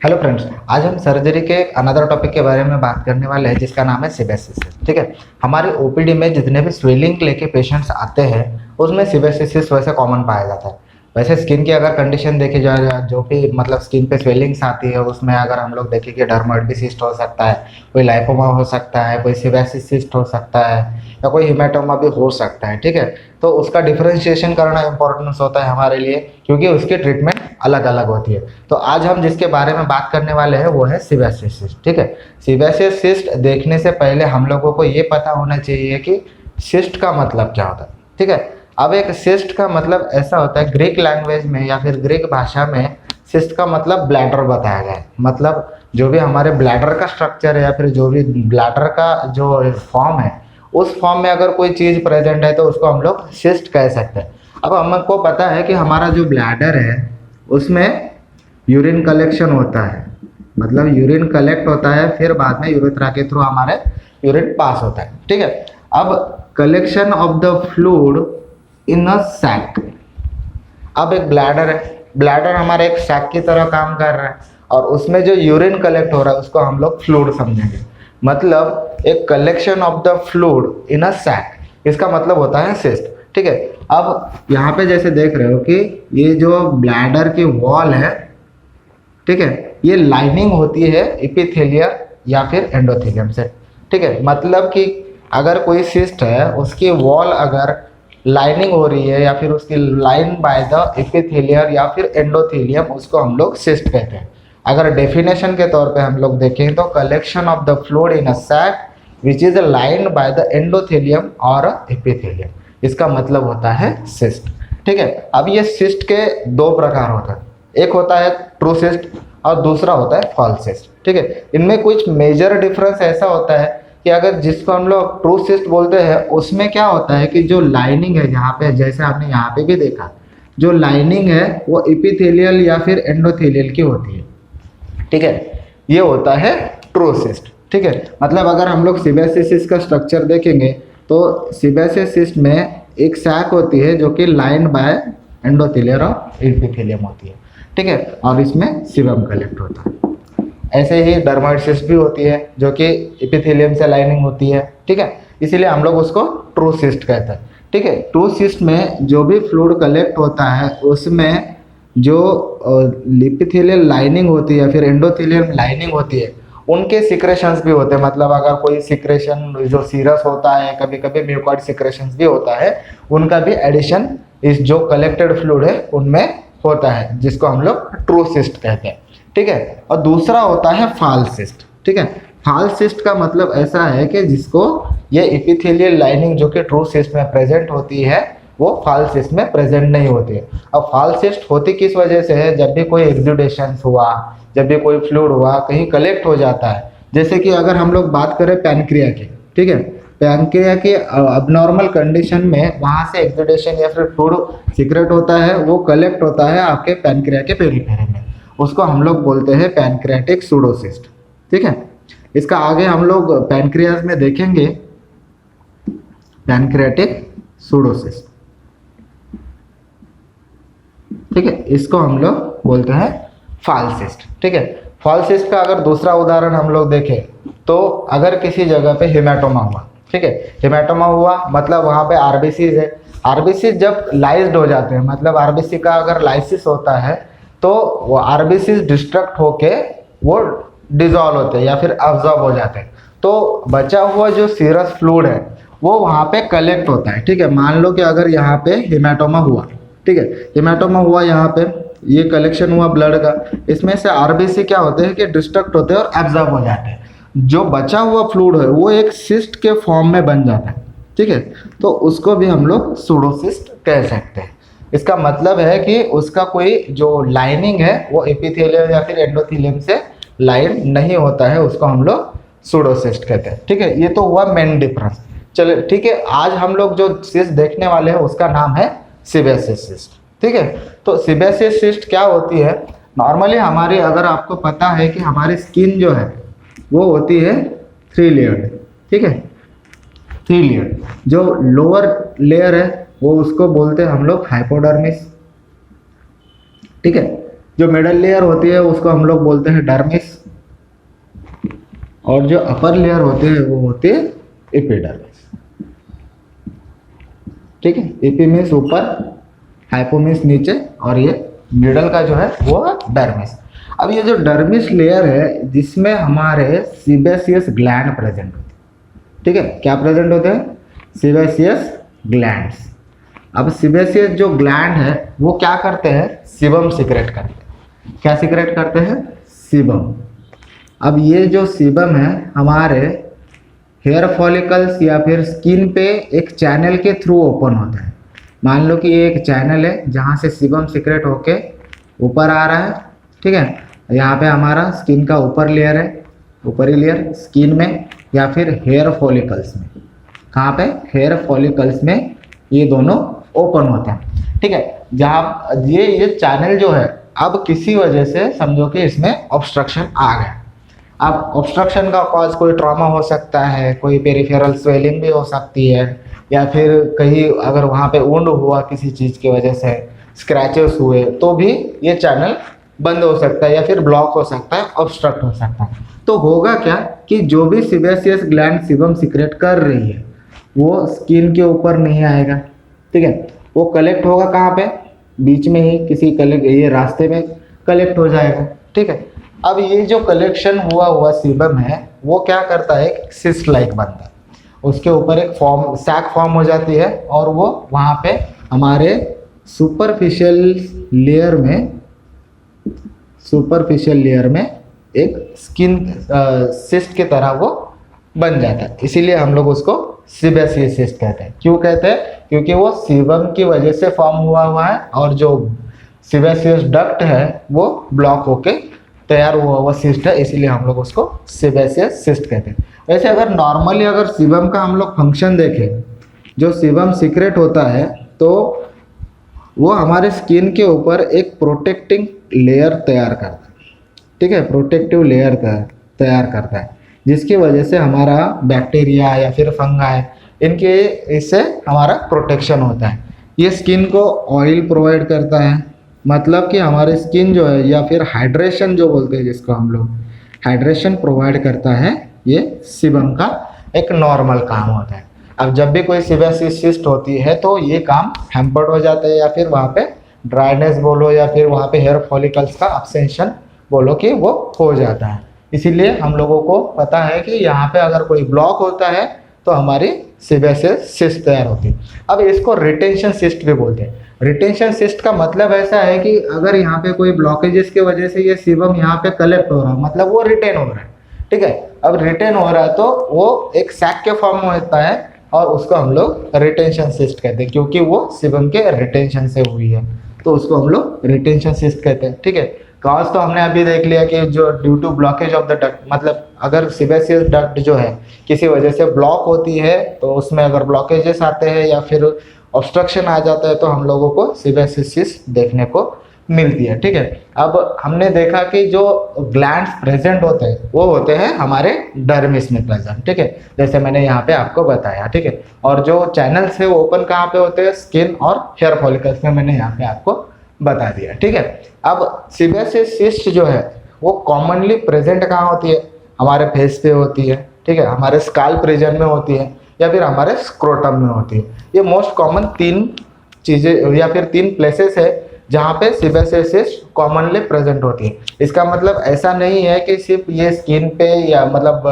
Hello friends, आज हम surgery के अनदर टॉपिक के बारे में बात करने वाले हैं जिसका नाम है सीबेसिस। ठीक है। हमारे ओपीडी में जितने भी स्वेलिंग लेके पेशेंट्स आते हैं उसमें सीबेसिस वैसे कॉमन पाया जाता है। वैसे स्किन की अगर कंडीशन देखी जाए, जो भी मतलब स्किन पे स्वेलिंग्स आती है उसमें अगर हम लोग देखें कि डर्मेटोइड सिस्ट हो सकता है, कोई लाइपोमा हो सकता है, कोई सीबेसिस सिस्ट हो सकता है या कोई हिमेटोमा भी हो सकता है। ठीक है। तो उसका डिफरेंशिएशन करना इंपॉर्टेंस होता है हमारे लिए, क्योंकि उसकी ट्रीटमेंट अलग अलग होती है। तो आज हम जिसके बारे में बात करने वाले हैं वो है सीबेसिस सिस्ट। ठीक है। सीबेसिस सिस्ट देखने से पहले हम लोगों को ये पता होना चाहिए कि सिस्ट का मतलब क्या होता है। ठीक है। अब एक सिस्ट का मतलब ऐसा होता है, ग्रीक लैंग्वेज में या फिर ग्रीक भाषा में सिस्ट का मतलब ब्लैडर बताया गया है। मतलब जो भी हमारे ब्लैडर का स्ट्रक्चर है या फिर जो भी ब्लैडर का जो फॉर्म है, उस फॉर्म में अगर कोई चीज़ प्रेजेंट है तो उसको हम लोग सिस्ट कह सकते हैं। अब हमको पता है कि हमारा जो ब्लैडर है उसमें यूरिन कलेक्शन होता है, मतलब यूरिन कलेक्ट होता है, फिर बाद में यूरेथ्रा के थ्रू हमारे यूरिन पास होता है। ठीक है। अब collection of the fluid in a sac. अब एक ब्लैडर है, ब्लैडर हमारा एक सैक की तरह काम कर रहा है और उसमें जो यूरिन कलेक्ट हो रहा है उसको हम लोग फ्लूइड समझेंगे। मतलब एक collection of the fluid in a sac, इसका मतलब होता है सिस्ट। ठीक है। अब यहाँ पे जैसे देख रहे हो कि ये जो ब्लैडर की वॉल है, ठीक है, ये लाइनिंग होती है एपिथेलियर या फिर एंडोथेलियम से। ठीक है। मतलब कि अगर कोई सिस्ट है उसकी वॉल अगर लाइनिंग हो रही है या फिर उसकी लाइन बाय द एपिथेलियर या फिर एंडोथेलियम, उसको हम लोग सिस्ट कहते हैं। अगर डेफिनेशन के तौर पे हम लोग देखें तो collection of the fluid in a sac which is lined by the endothelium और एपिथेलियम, इसका मतलब होता है सिस्ट। ठीक है। अब ये सिस्ट के दो प्रकार होते हैं, एक होता है ट्रू सिस्ट और दूसरा होता है फॉल्स सिस्ट। ठीक है। इनमें कुछ मेजर डिफरेंस ऐसा होता है कि अगर जिसको हम लोग ट्रू सिस्ट बोलते हैं उसमें क्या होता है कि जो लाइनिंग है यहाँ पे, जैसे आपने यहाँ पे भी देखा, जो लाइनिंग है वो एपिथेलियल या फिर एंडोथेलियल की होती है। ठीक है। ये होता है ट्रू सिस्ट। ठीक है। मतलब अगर हम लोग सीबेसिस सिस्ट का स्ट्रक्चर देखेंगे तो सीबेसिस सिस्ट में एक सैक होती है जो कि लाइन बाय एंडोथेलियर और एपिथेलियम होती है। ठीक है। और इसमें सीबम कलेक्ट होता है। ऐसे ही डर्मोइड सिस्ट भी होती है जो कि एपिथेलियम से लाइनिंग होती है। ठीक है। इसीलिए हम लोग उसको ट्रू सिस्ट कहते हैं। ठीक है। ट्रू सिस्ट में जो भी फ्लूइड कलेक्ट होता है उसमें जो एपिथेलियल लाइनिंग होती है या फिर एंडोथेलियम लाइनिंग होती है उनके सिक्रेशंस भी होते हैं। मतलब अगर कोई सिक्रेशन जो सीरस होता है, कभी कभी म्यूकॉइड सिक्रेशंस भी होता है, उनका भी एडिशन इस जो कलेक्टेड फ्लूइड है उनमें होता है, जिसको हम लोग ट्रू सिस्ट कहते हैं। ठीक है। और दूसरा होता है फॉल्स सिस्ट। ठीक है। फॉल्स सिस्ट का मतलब ऐसा है कि जिसको ये एपिथेलियल लाइनिंग जो कि ट्रू सिस्ट में प्रेजेंट होती है वो फॉल्स सिस्ट में प्रेजेंट नहीं होती है। अब फॉल्स सिस्ट होती किस वजह से है? जब भी कोई एक्सुडेशन हुआ, जब भी कोई फ्लूइड हुआ, कहीं कलेक्ट हो जाता है। जैसे कि अगर हम लोग बात करें पैनक्रिया की, ठीक है, पैनक्रिया की अबनॉर्मल कंडीशन में वहां से एक्सुडेशन या फिर फ्लूइड सीक्रेट होता है, वो कलेक्ट होता है आपके पैनक्रिया के पेरिफेरी में, उसको हम लोग बोलते हैं पैनक्रियाटिक सूडोसिस्ट। ठीक है। इसका आगे हम लोग पैनक्रियाज में देखेंगे पैनक्रियाटिक सूडोसिस्ट। ठीक है। इसको हम लोग बोलते हैं फॉल्स सिस्ट। ठीक है। फॉल्स सिस्ट का अगर दूसरा उदाहरण हम लोग देखें तो अगर किसी जगह पे हेमाटोमा हुआ, ठीक है, हेमाटोमा हुआ मतलब वहां पे आरबीसी है। आरबीसी जब लाइज्ड हो जाते हैं, मतलब आरबीसी का अगर लाइसिस होता है तो वो आरबीसी डिस्ट्रक्ट होके वो डिजॉल्व होते हैं या फिर अब्जॉर्ब हो जाते हैं। तो बचा हुआ जो सीरस फ्लूइड है वो वहां पे कलेक्ट होता है। ठीक है। मान लो कि अगर यहाँ पे हेमाटोमा हुआ, ठीक है, हेमाटोमा हुआ, यहाँ पे ये कलेक्शन हुआ ब्लड का, इसमें से आरबीसी क्या होते हैं कि डिस्ट्रक्ट होते हैं और एब्जॉर्ब हो जाते हैं। जो बचा हुआ फ्लूइड है वो एक सिस्ट के फॉर्म में बन जाता है। ठीक है। तो उसको भी हम लोग सूडोसिस्ट कह सकते हैं। इसका मतलब है कि उसका कोई जो लाइनिंग है वो एपिथेलियम या फिर एंडोथेलियम से लाइन नहीं होता है, उसको हम लोग सूडोसिस्ट कहते हैं। ठीक है। ये तो हुआ मेन डिफरेंस। चलो ठीक है। आज हम लोग जो सिस्ट देखने वाले हैं उसका नाम है सीबेसिस सिस्ट। ठीक है। तो सीबेसिस सिस्ट क्या होती है? नॉर्मली हमारी, अगर आपको पता है कि हमारी स्किन जो है वो होती है 3 लेयर्ड। ठीक है। 3 लेयर, जो लोअर लेयर है वो उसको बोलते हैं हम लोग हाइपोडर्मिस। ठीक है। जो मिडल लेयर होती है उसको हम लोग बोलते हैं डर्मिस, और जो अपर लेयर होती है वो होती है एपिडर्मिस। ठीक है, एपी मीन्स ऊपर, हाइपो मीन्स नीचे, और ये मिडल का जो है वो है डर्मिस। अब ये जो डर्मिस लेयर है जिसमें हमारे सीबेसियस ग्लैंड प्रेजेंट होते हैं। ठीक है, क्या प्रेजेंट होते हैं? Sebaceous glands. अब सीबेसियस जो ग्लैंड है वो क्या करते हैं? सीबम सीक्रेट करते हैं। क्या सीक्रेट करते हैं? सीबम। अब ये जो सीबम है हमारे हेयर फॉलिकल्स या फिर स्किन पे एक चैनल के थ्रू ओपन होता है। मान लो कि ये एक चैनल है जहाँ से सीबम सीक्रेट होके ऊपर आ रहा है। ठीक है, यहाँ पे हमारा स्किन का ऊपर लेयर है, ऊपरी लेयर स्किन में या फिर हेयर फॉलिकल्स में। कहाँ पे? हेयर फॉलिकल्स में ये दोनों ओपन होते हैं। ठीक है, जहाँ ये चैनल जो है अब किसी वजह से समझो कि इसमें ऑब्स्ट्रक्शन आ गया। अब ऑब्स्ट्रक्शन का कॉज कोई ट्रॉमा हो सकता है, कोई पेरिफेरल स्वेलिंग भी हो सकती है, या फिर कहीं अगर वहाँ पे वुंड हुआ किसी चीज़ की वजह से, स्क्रैचेस हुए, तो भी ये चैनल बंद हो सकता है या फिर ब्लॉक हो सकता है, ऑब्स्ट्रक्ट हो सकता है। तो होगा क्या कि जो भी सीबेसियस ग्लैंड सीबम सीक्रेट कर रही है वो स्किन के ऊपर नहीं आएगा। ठीक है, वो कलेक्ट होगा कहाँ पे? बीच में ही किसी ये रास्ते में कलेक्ट हो जाएगा। ठीक है, अब ये जो कलेक्शन हुआ सीबम है वो क्या करता है? एक सिस्ट लाइक बनता है, उसके ऊपर एक फॉर्म सैक फॉर्म हो जाती है, और वो वहाँ पे हमारे सुपरफिशियल लेयर में एक स्किन सिस्ट की तरह वो बन जाता है। इसीलिए हम लोग उसको सीबेसियस सिस्ट कहते हैं। क्यों कहते हैं? क्योंकि वो सीबम की वजह से फॉर्म हुआ है, और जो सीबेसियस डक्ट है वो ब्लॉक होके तैयार हुआ सिस्ट है, इसीलिए हम लोग उसको सीबेसियस सिस्ट कहते हैं। वैसे अगर नॉर्मली अगर सीबम का हम लोग फंक्शन देखें, जो सीबम सीक्रेट होता है तो वो हमारे स्किन के ऊपर एक प्रोटेक्टिंग लेयर तैयार करता है। ठीक है, प्रोटेक्टिव लेयर तैयार करता है, जिसकी वजह से हमारा बैक्टीरिया या फिर फंगाई इनके इससे हमारा प्रोटेक्शन होता है। ये स्किन को ऑयल प्रोवाइड करता है, मतलब कि हमारी स्किन जो है, या फिर हाइड्रेशन जो बोलते हैं जिसको हम लोग, हाइड्रेशन प्रोवाइड करता है ये सीबम का एक नॉर्मल काम होता है। अब जब भी कोई सीबेसियस सिस्ट होती है तो ये काम हैम्पर्ड हो जाता है, या फिर वहाँ पे ड्राइनेस बोलो, या फिर वहाँ पे हेयर फॉलिकल्स का अब्सेंशन बोलो कि वो हो जाता है। इसीलिए हम लोगों को पता है कि यहाँ पे अगर कोई ब्लॉक होता है तो हमारी सीबेसियस सिस्ट तैयार होती है। अब इसको रिटेंशन सिस्ट भी बोलते हैं। रिटेंशन सिस्ट का मतलब ऐसा है कि अगर यहाँ पे कोई ब्लॉकेजेस की वजह से ये सीबम यहाँ पे कलेक्ट हो रहा है, मतलब वो रिटेन हो रहा है। ठीक है, अब रिटेन हो रहा है तो वो एक सैक के फॉर्म में होता है, और उसको हम लोग रिटेंशन सिस्ट कहते हैं, क्योंकि वो सीबम के रिटेंशन से हुई है, तो उसको हम लोग रिटेंशन सिस्ट कहते हैं। ठीक है, कॉज तो हमने अभी देख लिया कि जो due to blockage of the duct, मतलब अगर सीबेसियस डक्ट जो है किसी वजह से ब्लॉक होती है तो उसमें अगर ब्लॉकेजेस आते हैं या फिर ऑब्स्ट्रक्शन आ जाता है तो हम लोगों को सीबेसियस सिस्ट देखने को मिलती है। ठीक है, अब हमने देखा कि जो ग्लैंड्स प्रेजेंट होते हैं वो होते हैं हमारे डर्मिस में प्रेजेंट। ठीक है, जैसे मैंने यहाँ पे आपको बताया। ठीक है, और जो चैनल्स है वो ओपन कहाँ पे होते हैं? स्किन और हेयर फॉलिकल्स में, मैंने यहाँ पे आपको बता दिया। ठीक है, अब सीबेसियस सिस्ट जो है वो कॉमनली प्रेजेंट कहाँ होती है? हमारे फेस पे होती है। ठीक है, हमारे स्काल्प रीजन में होती है, या फिर हमारे स्क्रोटम में होती है। ये मोस्ट कॉमन 3 चीज़ें या फिर 3 प्लेसेस है जहाँ पे सीबेसियस सिस्ट कॉमनली प्रेजेंट होती है। इसका मतलब ऐसा नहीं है कि सिर्फ ये स्किन पे या मतलब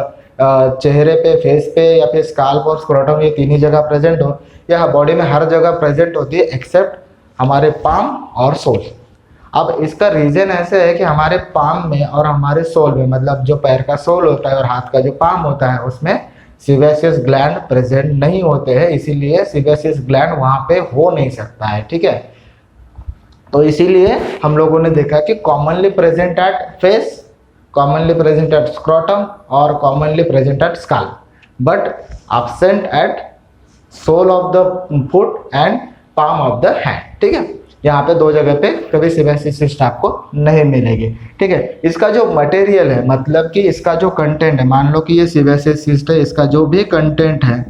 चेहरे पे, फेस पे, या फिर स्काल्प और स्क्रोटम, ये 3 ही जगह प्रेजेंट हो। यह बॉडी में हर जगह प्रेजेंट होती है एक्सेप्ट हमारे पाम और सोल। अब इसका रीज़न ऐसे है कि हमारे पाम में और हमारे सोल में, मतलब जो पैर का सोल होता है और हाथ का जो पाम होता है, उसमें सीबेसियस ग्लैंड प्रेजेंट नहीं होते हैं, इसीलिए सीबेसियस ग्लैंड वहाँ पे हो नहीं सकता है। ठीक है, तो इसीलिए हम लोगों ने देखा कि commonly present at face, commonly present at scrotum और commonly present at scalp, but absent at sole of the foot and palm of the hand. ठीक है, यहाँ पे 2 जगह पे कभी सीबेसियस सिस्ट आपको नहीं मिलेगी। ठीक है, इसका जो मटेरियल है, मतलब कि इसका जो कंटेंट है, मान लो कि ये सीबेसियस सिस्ट है, इसका जो भी कंटेंट है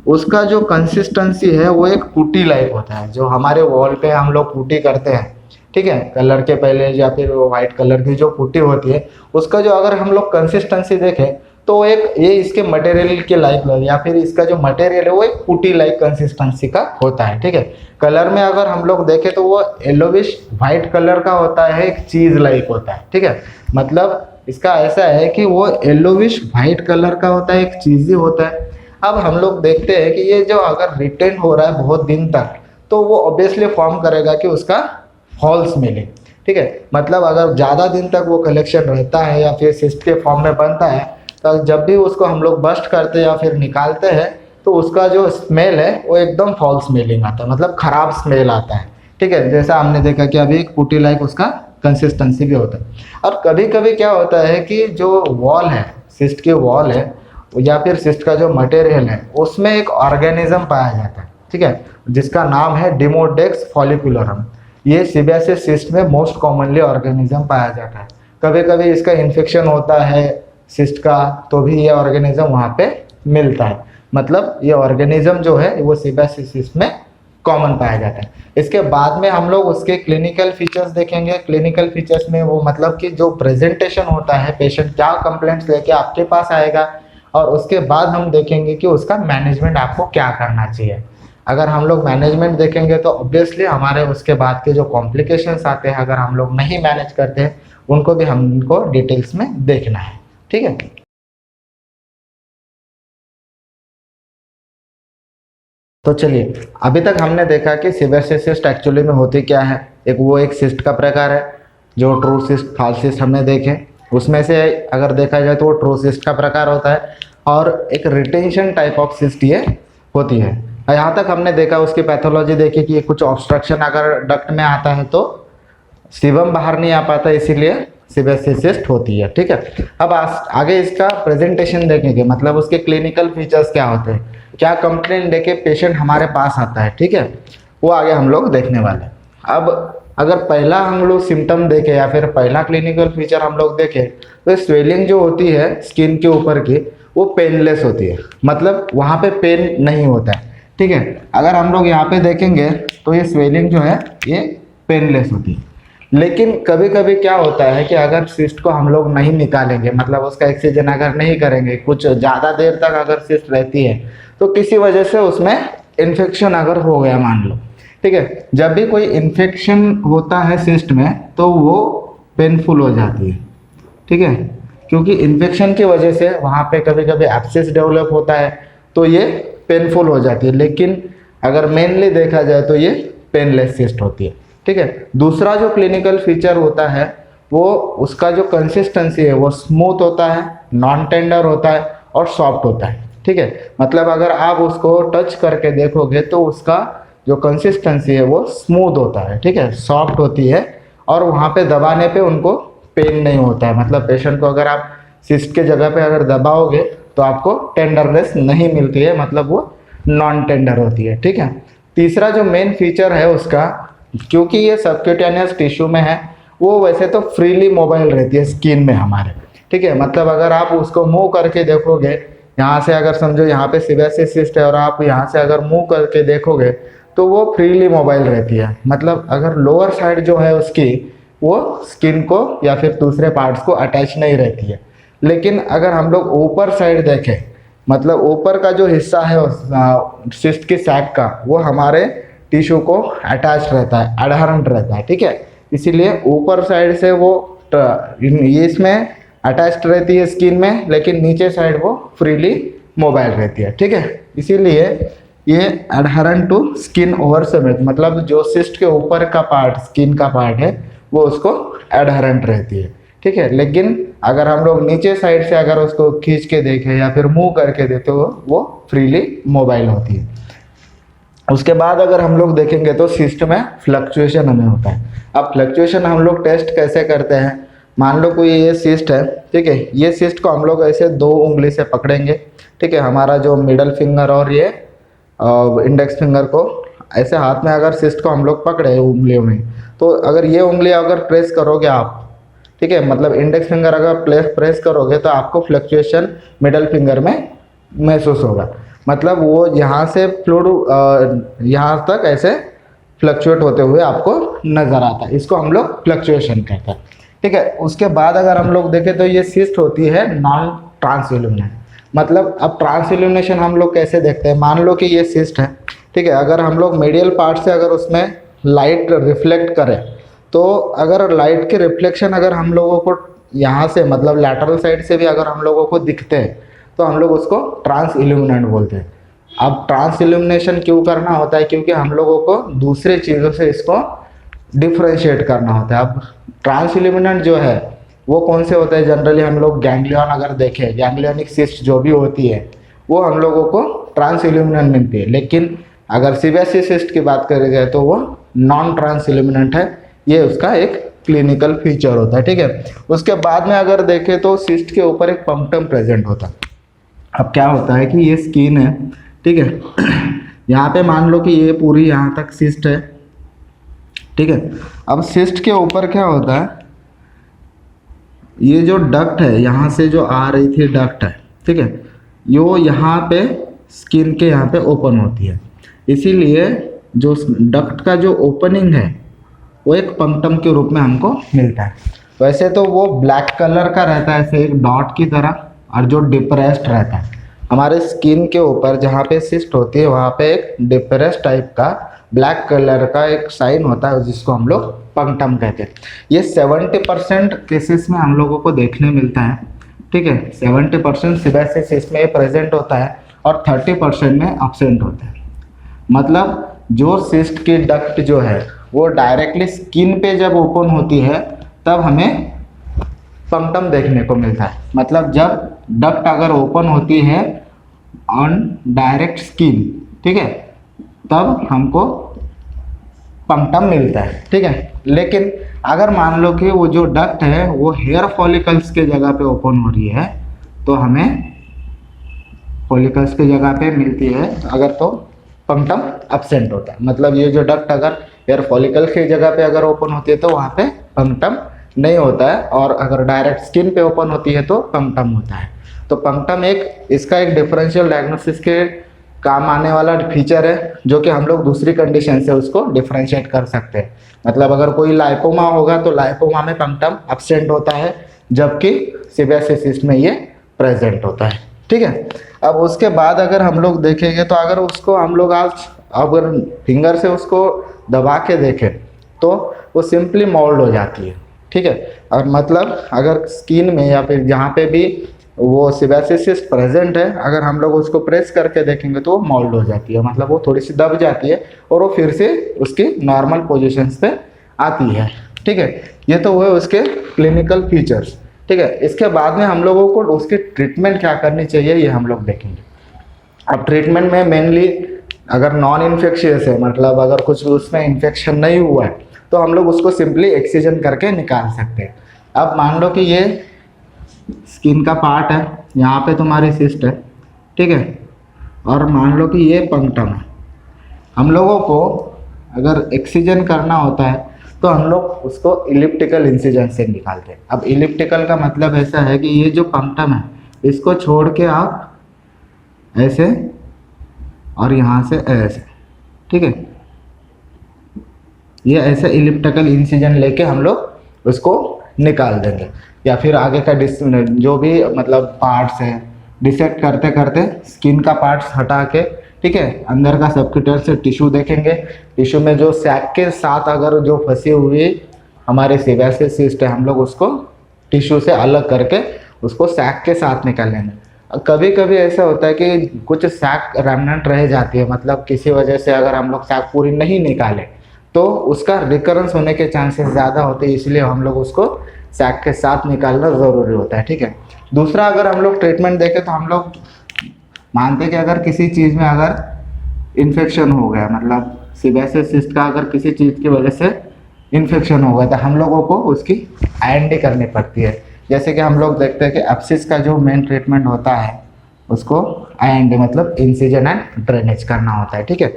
उसका जो कंसिस्टेंसी है वो एक पुट्टी लाइक होता है, जो हमारे वॉल पे हम लोग पुट्टी करते हैं। ठीक है, कलर के पहले या फिर वाइट कलर की जो पुट्टी होती है उसका जो अगर हम लोग कंसिस्टेंसी देखें तो एक ये इसके मटेरियल के लाइक या फिर इसका जो मटेरियल है वो एक पुट्टी लाइक कंसिस्टेंसी का होता है। ठीक है, कलर में अगर हम लोग देखें तो वो येलोविश वाइट कलर का होता है, एक चीज लाइक होता है। ठीक है, मतलब इसका ऐसा है कि वो येलोविश वाइट कलर का होता है, एक चीजी होता है। अब हम लोग देखते हैं कि ये जो अगर रिटेन हो रहा है बहुत दिन तक तो वो ऑब्वियसली फॉर्म करेगा कि उसका फॉल्स मिले। ठीक है, मतलब अगर ज़्यादा दिन तक वो कलेक्शन रहता है या फिर सिस्ट के फॉर्म में बनता है तो जब भी उसको हम लोग बस्ट करते हैं या फिर निकालते हैं तो उसका जो स्मेल है वो एकदम फॉल स्मेलिंग आता है, मतलब खराब स्मेल आता है। ठीक है, जैसा हमने देखा कि अभी एक पुट्टी लाइक उसका कंसिस्टेंसी भी होता है। और कभी कभी क्या होता है कि जो वॉल है, सिस्ट की वॉल है या फिर सिस्ट का जो मटेरियल है उसमें एक ऑर्गेनिज्म पाया जाता है। ठीक है, जिसका नाम है डिमोडेक्स फॉलिकुलरम। ये सीबियासिस सिस्ट में मोस्ट कॉमनली ऑर्गेनिज्म पाया जाता है। कभी कभी इसका इन्फेक्शन होता है सिस्ट का तो भी ये ऑर्गेनिज्म वहाँ पे मिलता है। मतलब ये ऑर्गेनिज्म जो है वो सीबियासिस सिस्ट में कॉमन पाया जाता है। इसके बाद में हम लोग उसके क्लिनिकल फीचर्स देखेंगे। क्लिनिकल फीचर्स में वो मतलब कि जो प्रेजेंटेशन होता है, पेशेंट क्या कंप्लेंट्स लेके आपके पास आएगा, और उसके बाद हम देखेंगे कि उसका मैनेजमेंट आपको क्या करना चाहिए। अगर हम लोग मैनेजमेंट देखेंगे तो ऑब्वियसली हमारे उसके बाद के जो कॉम्प्लिकेशंस आते हैं अगर हम लोग नहीं मैनेज करते हैं उनको भी हमको डिटेल्स में देखना है। ठीक है, तो चलिए अभी तक हमने देखा कि सीबियासिस सिस्ट एक्चुअली में होती क्या है। एक सिस्ट का प्रकार है जो ट्रू सिस्ट फॉल्स सिस्ट हमने देखे, उसमें से अगर देखा जाए तो वो ट्रू सिस्ट का प्रकार होता है, और एक रिटेंशन टाइप ऑफ सिस्ट ये होती है। यहाँ तक हमने देखा उसकी पैथोलॉजी देखी कि कुछ ऑब्स्ट्रक्शन अगर डक्ट में आता है तो सीबम बाहर नहीं आ पाता, इसीलिए सीबियासिस सिस्ट होती है। ठीक है, अब आगे इसका प्रेजेंटेशन देखेंगे, मतलब उसके क्लिनिकल फीचर्स क्या होते हैं, क्या कंप्लेंट लेके पेशेंट हमारे पास आता है। ठीक है, वो आगे हम लोग देखने वाले हैं। अब अगर पहला हम लोग सिम्टम देखें या फिर पहला क्लिनिकल फीचर हम लोग देखें तो स्वेलिंग जो होती है स्किन के ऊपर की वो पेनलेस होती है, मतलब वहाँ पे पेन नहीं होता है। ठीक है, अगर हम लोग यहाँ पे देखेंगे तो ये स्वेलिंग जो है ये पेनलेस होती है। लेकिन कभी कभी क्या होता है कि अगर सिस्ट को हम लोग नहीं निकालेंगे, मतलब उसका एक्सीजन अगर नहीं करेंगे, कुछ ज़्यादा देर तक अगर सिस्ट रहती है तो किसी वजह से उसमें इन्फेक्शन अगर हो गया मान लो। ठीक है, जब भी कोई इन्फेक्शन होता है सिस्ट में तो वो पेनफुल हो जाती है। ठीक है, क्योंकि इन्फेक्शन की वजह से वहाँ पे कभी कभी एब्सेस डेवलप होता है तो ये पेनफुल हो जाती है, लेकिन अगर मेनली देखा जाए तो ये पेनलेस सिस्ट होती है। ठीक है, दूसरा जो क्लिनिकल फीचर होता है वो उसका जो कंसिस्टेंसी है वो स्मूथ होता है, नॉन टेंडर होता है और सॉफ्ट होता है। ठीक है, मतलब अगर आप उसको टच करके देखोगे तो उसका जो कंसिस्टेंसी है वो स्मूथ होता है। ठीक है, सॉफ्ट होती है, और वहाँ पे दबाने पे उनको पेन नहीं होता है। मतलब पेशेंट को अगर आप सिस्ट के जगह पे अगर दबाओगे तो आपको टेंडरनेस नहीं मिलती है, मतलब वो नॉन टेंडर होती है। ठीक है, तीसरा जो मेन फीचर है उसका, क्योंकि ये सबक्यूटेनियस टिश्यू में है वो वैसे तो फ्रीली मोबाइल रहती है स्किन में हमारे। ठीक है, मतलब अगर आप उसको मूव करके देखोगे, यहाँ से अगर समझो यहाँ पे सीबियासिस सिस्ट है और आप यहाँ से अगर मूव करके देखोगे तो वो फ्रीली मोबाइल रहती है। मतलब अगर लोअर साइड जो है उसकी वो स्किन को या फिर दूसरे पार्ट्स को अटैच नहीं रहती है। लेकिन अगर हम लोग ऊपर साइड देखें, मतलब ऊपर का जो हिस्सा है सिस्ट की सैक का वो हमारे टिश्यू को अटैच रहता है, एडहरेंट रहता है। ठीक है, इसीलिए ऊपर साइड से वो ये इसमें अटैच्ड रहती है स्किन में, लेकिन नीचे साइड वो फ्रीली मोबाइल रहती है। ठीक है, इसीलिए ये एडहरेंट टू स्किन ओवर समेत, मतलब जो सिस्ट के ऊपर का पार्ट स्किन का पार्ट है वो उसको एडहरेंट रहती है। ठीक है, लेकिन अगर हम लोग नीचे साइड से अगर उसको खींच के देखें या फिर मूव करके देते हो वो फ्रीली मोबाइल होती है। उसके बाद अगर हम लोग देखेंगे तो सिस्ट में फ्लक्चुएशन हमें होता है। अब फ्लक्चुएशन हम लोग टेस्ट कैसे करते हैं, मान लो कोई ये सिस्ट है। ठीक है, ये सिस्ट को हम लोग ऐसे 2 उंगली से पकड़ेंगे। ठीक है, हमारा जो मिडल फिंगर और ये इंडेक्स फिंगर को ऐसे हाथ में अगर सिस्ट को हम लोग पकड़े उंगलियों में, तो अगर ये उंगली अगर प्रेस करोगे आप, ठीक है, मतलब इंडेक्स फिंगर अगर प्रेस करोगे तो आपको फ्लक्चुएशन मिडल फिंगर में महसूस होगा। मतलब वो यहाँ से फ्लूइड यहाँ तक ऐसे फ्लक्चुएट होते हुए आपको नजर आता है, इसको हम लोग फ्लक्चुएशन कहते हैं। ठीक है, उसके बाद अगर हम लोग देखें तो ये सिस्ट होती है नॉन ट्रांस इल्यूमिनेट। मतलब अब ट्रांस इल्यूमिनेशन हम लोग कैसे देखते हैं, मान लो कि ये सिस्ट है, ठीक है, अगर हम लोग मीडियल पार्ट से अगर उसमें लाइट रिफ्लेक्ट करें तो अगर लाइट के रिफ्लेक्शन अगर हम लोगों को यहाँ से मतलब लैटरल साइड से भी अगर हम लोगों को दिखते हैं तो हम लोग उसको ट्रांस इल्यूमिनेंट बोलते हैं। अब ट्रांस इल्यूमिनेशन क्यों करना होता है, क्योंकि हम लोगों को दूसरे चीज़ों से इसको डिफ्रेंशिएट करना होता है। अब ट्रांस इल्यूमिनेंट जो है वो कौन से होते हैं, जनरली हम लोग गैंग्लियन अगर देखें, गैंग्लियनिक सिस्ट जो भी होती है वो हम लोगों को ट्रांस इल्यूमिनेंट मिलती है। लेकिन अगर सीबेसिस सिस्ट की बात करी जाए तो वो नॉन ट्रांस इल्यूमिनेंट है, ये उसका एक क्लिनिकल फीचर होता है। ठीक है, उसके बाद में अगर देखें तो सिस्ट के ऊपर एक पम्पटम प्रेजेंट होता है। अब क्या होता है कि ये स्किन है, ठीक है, यहाँ पे मान लो कि ये पूरी यहाँ तक सिस्ट है, ठीक है। अब सिस्ट के ऊपर क्या होता है, ये जो डक्ट है यहाँ से जो आ रही थी डक्ट है, ठीक है, यो यहाँ पे स्किन के यहाँ पे ओपन होती है, इसीलिए जो डक्ट का जो ओपनिंग है वो एक पम्पटम के रूप में हमको मिलता है। वैसे तो वो ब्लैक कलर का रहता है ऐसे एक डॉट की तरह, और जो डिप्रेस्ड रहता है हमारे स्किन के ऊपर जहाँ पे सिस्ट होती है वहाँ पे एक डिप्रेस्ड टाइप का ब्लैक कलर का एक साइन होता है जिसको हम लोग पम्पटम कहते हैं। ये 70% केसेस में हम लोगों को देखने मिलता है, ठीक है, 70% सीबेसिस में प्रेजेंट होता है और 30% में अब्सेंट होता है। मतलब जो सिस्ट की डक्ट जो है वो डायरेक्टली स्किन पे जब ओपन होती है तब हमें पम्पटम देखने को मिलता है। मतलब जब डक्ट अगर ओपन होती है ऑन डायरेक्ट स्किन, ठीक है, तब हमको पम्पटम मिलता है। ठीक है, लेकिन अगर मान लो कि वो जो डक्ट है वो हेयर फॉलिकल्स के जगह पे ओपन हो रही है तो हमें फॉलिकल्स के जगह पे मिलती है, अगर तो पम्पटम एब्सेंट होता है। मतलब ये जो डक्ट अगर हेयर फॉलिकल की जगह पे अगर ओपन होती है तो वहाँ पे पम्पटम नहीं होता है, और अगर डायरेक्ट स्किन पे ओपन होती है तो पम्पटम होता है। तो पम्पटम एक इसका एक डिफरेंशियल डायग्नोसिस के काम आने वाला फीचर है जो कि हम लोग दूसरी कंडीशन से उसको डिफरेंशिएट कर सकते हैं। मतलब अगर कोई लाइपोमा होगा तो लाइपोमा में पम्पटम एब्सेंट होता है, जबकि सीबेसिस सिस्ट में ये प्रेजेंट होता है। ठीक है, अब उसके बाद अगर हम लोग देखेंगे तो अगर उसको हम लोग आज अगर फिंगर से उसको दबा के देखें तो वो सिंपली मोल्ड हो जाती है। ठीक है, और मतलब अगर स्किन में या फिर जहाँ पे भी वो सीबेसिस सिस्ट प्रेजेंट है अगर हम लोग उसको प्रेस करके देखेंगे तो वो मोल्ड हो जाती है, मतलब वो थोड़ी सी दब जाती है और वो फिर से उसकी नॉर्मल पोजीशंस पे आती है। ठीक है, ये तो हुए उसके क्लिनिकल फीचर्स। ठीक है, इसके बाद में हम लोगों को उसकी ट्रीटमेंट क्या करनी चाहिए ये हम लोग देखेंगे। अब ट्रीटमेंट में मेनली अगर नॉन इन्फेक्शियस है, मतलब अगर कुछ उसमें इन्फेक्शन नहीं हुआ है तो हम लोग उसको सिंपली एक्सीजन करके निकाल सकते हैं। अब मान लो कि ये स्किन का पार्ट है, यहाँ पे तुम्हारी सिस्ट है, ठीक है, और मान लो कि ये पम्पटम है। हम लोगों को अगर एक्सीजन करना होता है तो हम लोग उसको इलिप्टिकल इंसिजन से निकालते हैं। अब इलिप्टिकल का मतलब ऐसा है कि ये जो पम्पटम है इसको छोड़ के आप ऐसे और यहाँ से ऐसे, ठीक है, ये ऐसे इलिप्टिकल इंसिजन लेके हम लोग उसको निकाल देंगे। या फिर आगे का जो भी मतलब पार्ट्स है डिसेक्ट करते करते स्किन का पार्ट्स हटा के, ठीक है, अंदर का सबक्यूटेनियस से टिश्यू देखेंगे। टिश्यू में जो सैक के साथ अगर जो फंसी हुई हमारे सीबेसिस सिस्ट है हम लोग उसको टिश्यू से अलग करके उसको सैक के साथ निकालेंगे। कभी कभी ऐसा होता है कि कुछ सैक रेमनेंट रह जाती है, मतलब किसी वजह से अगर हम लोग सैक पूरी नहीं निकाले तो उसका रिकरेंस होने के चांसेस ज़्यादा होते हैं, इसलिए हम लोग उसको सैक के साथ निकालना ज़रूरी होता है। ठीक है, दूसरा अगर हम लोग ट्रीटमेंट देखें तो हम लोग मानते हैं कि अगर किसी चीज़ में अगर इन्फेक्शन हो गया, मतलब सीबेसिस सिस्ट का अगर किसी चीज़ की वजह से इन्फेक्शन हो गया तो हम लोगों को उसकी आईएनडी करनी पड़ती है। जैसे कि हम लोग देखते हैं कि एब्सिस का जो मेन ट्रीटमेंट होता है उसको आईएनडी मतलब इंसिजन एंड ड्रेनेज करना होता है। ठीक है,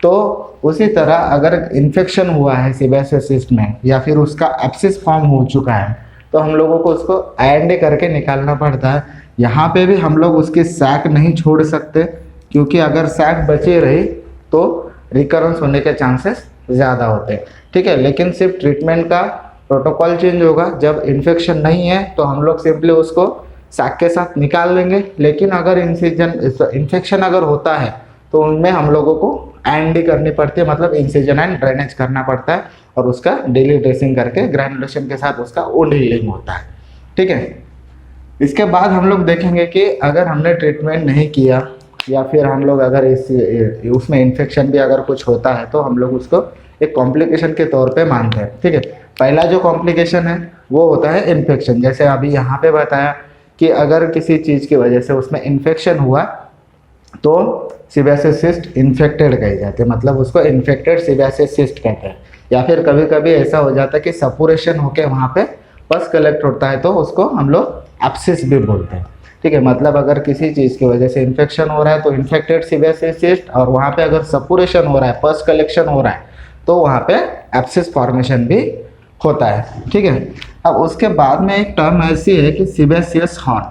तो उसी तरह अगर इन्फेक्शन हुआ है सीबेसिस सिस्ट में या फिर उसका एब्सिस फॉर्म हो चुका है तो हम लोगों को उसको आईएनडी करके निकालना पड़ता है। यहाँ पे भी हम लोग उसकी सैक नहीं छोड़ सकते, क्योंकि अगर सैक बची रही तो रिकरेंस होने के चांसेस ज़्यादा होते हैं, ठीक है। लेकिन सिर्फ ट्रीटमेंट का प्रोटोकॉल चेंज होगा, जब इन्फेक्शन नहीं है तो हम लोग सिंपली उसको सैक के साथ निकाल देंगे। लेकिन अगर इन्फेक्शन अगर होता है तो उनमें हम लोगों को एंडी करनी पड़ती है, मतलब इंसिजन एंड ड्रेनेज करना पड़ता है, और उसका डेली ड्रेसिंग करके ग्रैनुलेशन के साथ उसका वुंड हीलिंग होता है, ठीक है। इसके बाद हम लोग देखेंगे कि अगर हमने ट्रीटमेंट नहीं किया या फिर हम लोग अगर उसमें इन्फेक्शन भी अगर कुछ होता है तो हम लोग उसको एक कॉम्प्लिकेशन के तौर पे मानते हैं, ठीक है। पहला जो कॉम्प्लिकेशन है वो होता है इन्फेक्शन। जैसे अभी यहाँ पे बताया कि अगर किसी चीज़ की वजह से उसमें इन्फेक्शन हुआ तो सीबेसियस सिस्ट इन्फेक्टेड कही जाती है, मतलब उसको इन्फेक्टेड सीबेसियस सिस्ट कहते हैं। या फिर कभी कभी ऐसा हो जाता है कि सपुरेशन होके वहाँ पे पस कलेक्ट होता है तो उसको हम लोग एब्सिस भी बोलते हैं, ठीक है। मतलब अगर किसी चीज़ की वजह से इन्फेक्शन हो रहा है तो इन्फेक्टेड सीबेसियस सिस्ट, और वहाँ पे अगर सपुरेशन हो रहा है, पस कलेक्शन हो रहा है तो वहाँ पे एब्सिस फॉर्मेशन भी होता है, ठीक है। अब उसके बाद में एक टर्म ऐसी है कि सीबेसियस हॉर्न।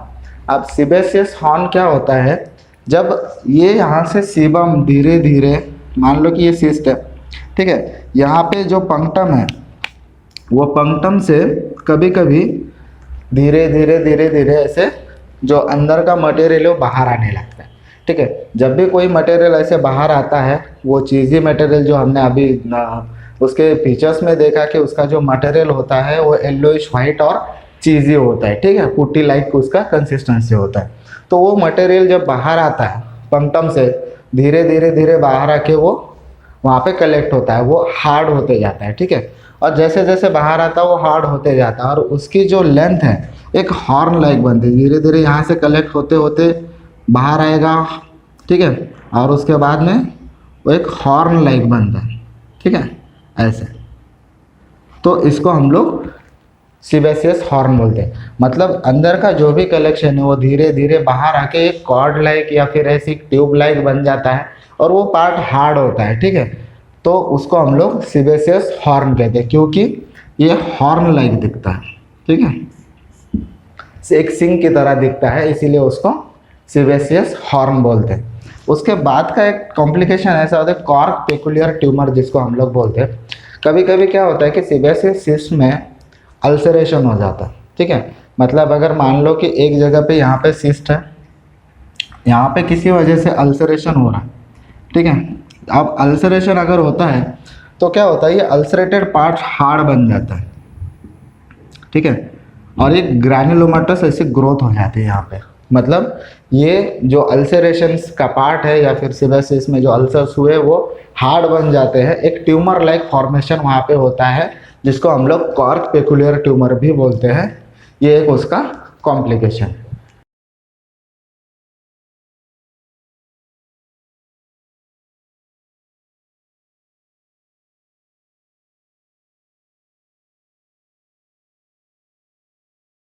अब सीबेसियस हॉर्न क्या होता है, जब ये यहाँ से सीबम धीरे धीरे, मान लो कि ये सिस्ट है, ठीक है, यहाँ पे जो पंक्टम है वो पंक्टम से कभी कभी धीरे धीरे धीरे धीरे ऐसे जो अंदर का मटेरियल है वो बाहर आने लगता है, ठीक है। जब भी कोई मटेरियल ऐसे बाहर आता है, वो चीज़ी मटेरियल जो हमने अभी उसके फीचर्स में देखा कि उसका जो मटेरियल होता है वो येलोइश वाइट और चीज़ी होता है, ठीक है, पुट्टी लाइक उसका कंसिस्टेंसी होता है। तो वो मटेरियल जब बाहर आता है पंक्टम से, धीरे धीरे धीरे बाहर आके वो वहाँ पे कलेक्ट होता है, वो हार्ड होते जाता है, ठीक है। और जैसे जैसे बाहर आता है वो हार्ड होते जाता है, और उसकी जो लेंथ है एक हॉर्न लाइक बनती है, धीरे धीरे यहाँ से कलेक्ट होते होते बाहर आएगा, ठीक है, और उसके बाद में वो एक हॉर्न लाइक बनता है, ठीक है, ऐसे। तो इसको हम लोग सीबेसियस हॉर्न बोलते हैं। मतलब अंदर का जो भी कलेक्शन है वो धीरे धीरे बाहर आके एक कॉर्ड लाइक या फिर ऐसी ट्यूब लाइक बन जाता है, और वो पार्ट हार्ड होता है, ठीक है। तो उसको हम लोग सीबेसियस हॉर्न कहते हैं, क्योंकि ये हॉर्न लाइक दिखता है, ठीक है, एक सिंग की तरह दिखता है, इसीलिए उसको सीबेसियस हॉर्न बोलते हैं। उसके बाद का एक कॉम्प्लिकेशन ऐसा होता है कॉर्क पेकुलियर ट्यूमर, जिसको हम लोग बोलते हैं। कभी कभी क्या होता है कि सीबेसियस सिस्ट में अल्सरेशन हो जाता है, ठीक है। मतलब अगर मान लो कि एक जगह पे यहाँ पे सिस्ट है, यहाँ पे किसी वजह से अल्सरेशन हो रहा है, ठीक है। अब अल्सरेशन अगर होता है तो क्या होता है, ये अल्सरेटेड पार्ट हार्ड बन जाता है, ठीक है, और एक ग्रैन्युलोमेटस ऐसी ग्रोथ हो जाती है यहाँ पे। मतलब ये जो अल्सरेशंस का पार्ट है या फिर सीबेसियस में जो अल्सर्स हुए वो हार्ड बन जाते हैं, एक ट्यूमर लाइक फॉर्मेशन वहाँ पे होता है, जिसको हम लोग कॉर्क पेकुलियर ट्यूमर भी बोलते हैं। ये एक उसका कॉम्प्लिकेशन।